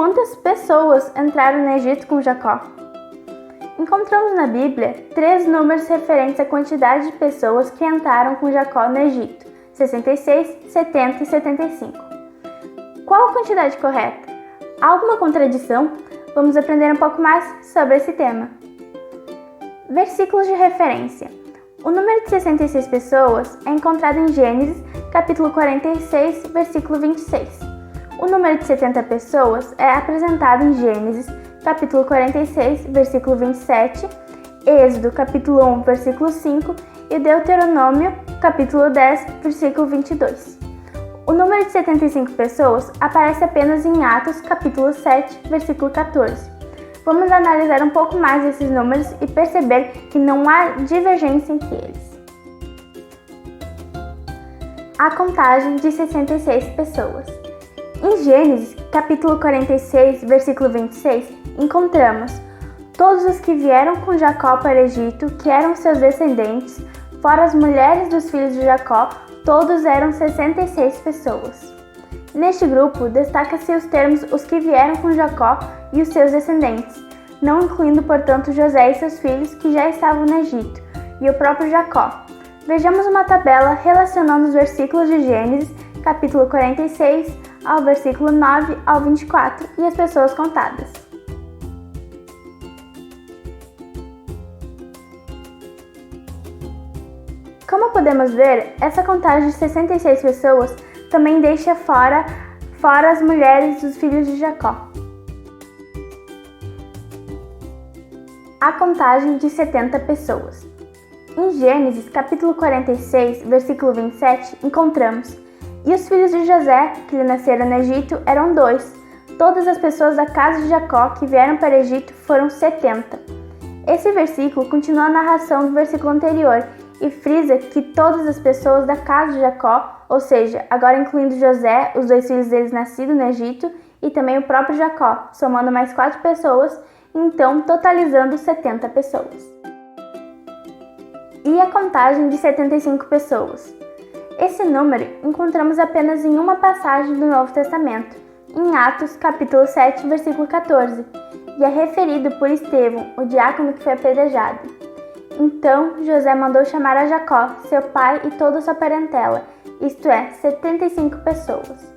quantas pessoas entraram no Egito com Jacó? Encontramos na Bíblia 3 números referentes à quantidade de pessoas que entraram com Jacó no Egito: 66, 70 e 75. Qual a quantidade correta? Há alguma contradição? Vamos aprender um pouco mais sobre esse tema. Versículos de referência. O número de 66 pessoas é encontrado em Gênesis, capítulo 46, versículo 26. O número de 70 pessoas é apresentado em Gênesis, capítulo 46, versículo 27, Êxodo, capítulo 1, versículo 5 e Deuteronômio, capítulo 10, versículo 22. O número de 75 pessoas aparece apenas em Atos, capítulo 7, versículo 14. Vamos analisar um pouco mais esses números e perceber que não há divergência entre eles. A contagem de 66 pessoas. Em Gênesis, capítulo 46, versículo 26, encontramos: todos os que vieram com Jacó para o Egito, que eram seus descendentes, fora as mulheres dos filhos de Jacó, todos eram 66 pessoas. Neste grupo, destaca-se os termos os que vieram com Jacó e os seus descendentes, não incluindo, portanto, José e seus filhos que já estavam no Egito, e o próprio Jacó. Vejamos uma tabela relacionando os versículos de Gênesis, capítulo 46, ao versículo 9 ao 24, e as pessoas contadas. Como podemos ver, essa contagem de 66 pessoas também deixa fora as mulheres dos filhos de Jacó. A contagem de 70 pessoas. Em Gênesis, capítulo 46, versículo 27, encontramos: e os filhos de José, que lhe nasceram no Egito, eram 2. Todas as pessoas da casa de Jacó que vieram para o Egito foram 70. Esse versículo continua a narração do versículo anterior e frisa que todas as pessoas da casa de Jacó, ou seja, agora incluindo José, os 2 filhos deles nascidos no Egito, e também o próprio Jacó, somando mais 4 pessoas, então totalizando 70 pessoas. E a contagem de 75 pessoas. Esse número encontramos apenas em uma passagem do Novo Testamento, em Atos, capítulo 7, versículo 14, e é referido por Estevão, o diácono que foi apedrejado. Então José mandou chamar a Jacó, seu pai e toda a sua parentela, isto é, 75 pessoas.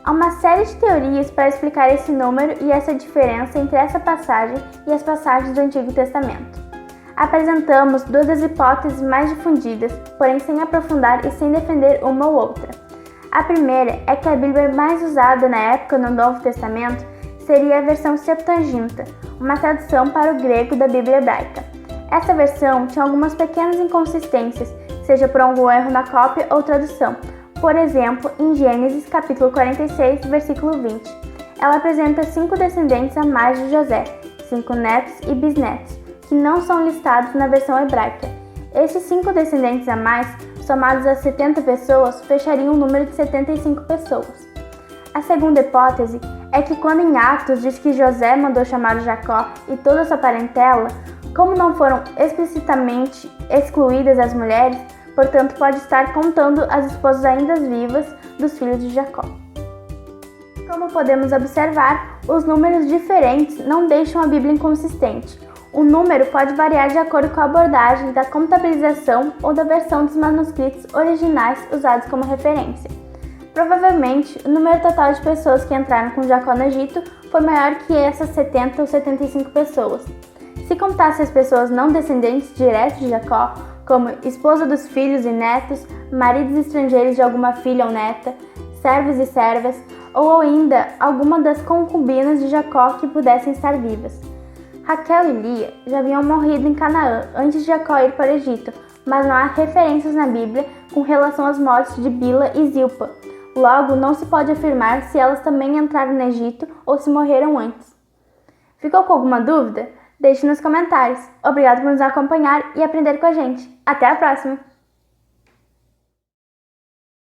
Há uma série de teorias para explicar esse número e essa diferença entre essa passagem e as passagens do Antigo Testamento. Apresentamos 2 das hipóteses mais difundidas, porém sem aprofundar e sem defender uma ou outra. A primeira é que a Bíblia mais usada na época no Novo Testamento seria a versão Septuaginta, uma tradução para o grego da Bíblia hebraica. Essa versão tinha algumas pequenas inconsistências, seja por algum erro na cópia ou tradução. Por exemplo, em Gênesis, capítulo 46, versículo 20, ela apresenta 5 descendentes a mais de José, 5 netos e bisnetos, que não são listados na versão hebraica. Esses 5 descendentes a mais, somados a 70 pessoas, fechariam um número de 75 pessoas. A segunda hipótese é que quando em Atos diz que José mandou chamar o Jacó e toda a sua parentela, como não foram explicitamente excluídas as mulheres, portanto pode estar contando as esposas ainda vivas dos filhos de Jacó. Como podemos observar, os números diferentes não deixam a Bíblia inconsistente. O número pode variar de acordo com a abordagem da contabilização ou da versão dos manuscritos originais usados como referência. Provavelmente, o número total de pessoas que entraram com Jacó no Egito foi maior que essas 70 ou 75 pessoas. Se contasse as pessoas não descendentes diretos de Jacó, como esposa dos filhos e netos, maridos estrangeiros de alguma filha ou neta, servos e servas, ou ainda alguma das concubinas de Jacó que pudessem estar vivas. Raquel e Lia já haviam morrido em Canaã antes de Jacó ir para o Egito, mas não há referências na Bíblia com relação às mortes de Bila e Zilpa. Logo, não se pode afirmar se elas também entraram no Egito ou se morreram antes. Ficou com alguma dúvida? Deixe nos comentários. Obrigado por nos acompanhar e aprender com a gente. Até a próxima!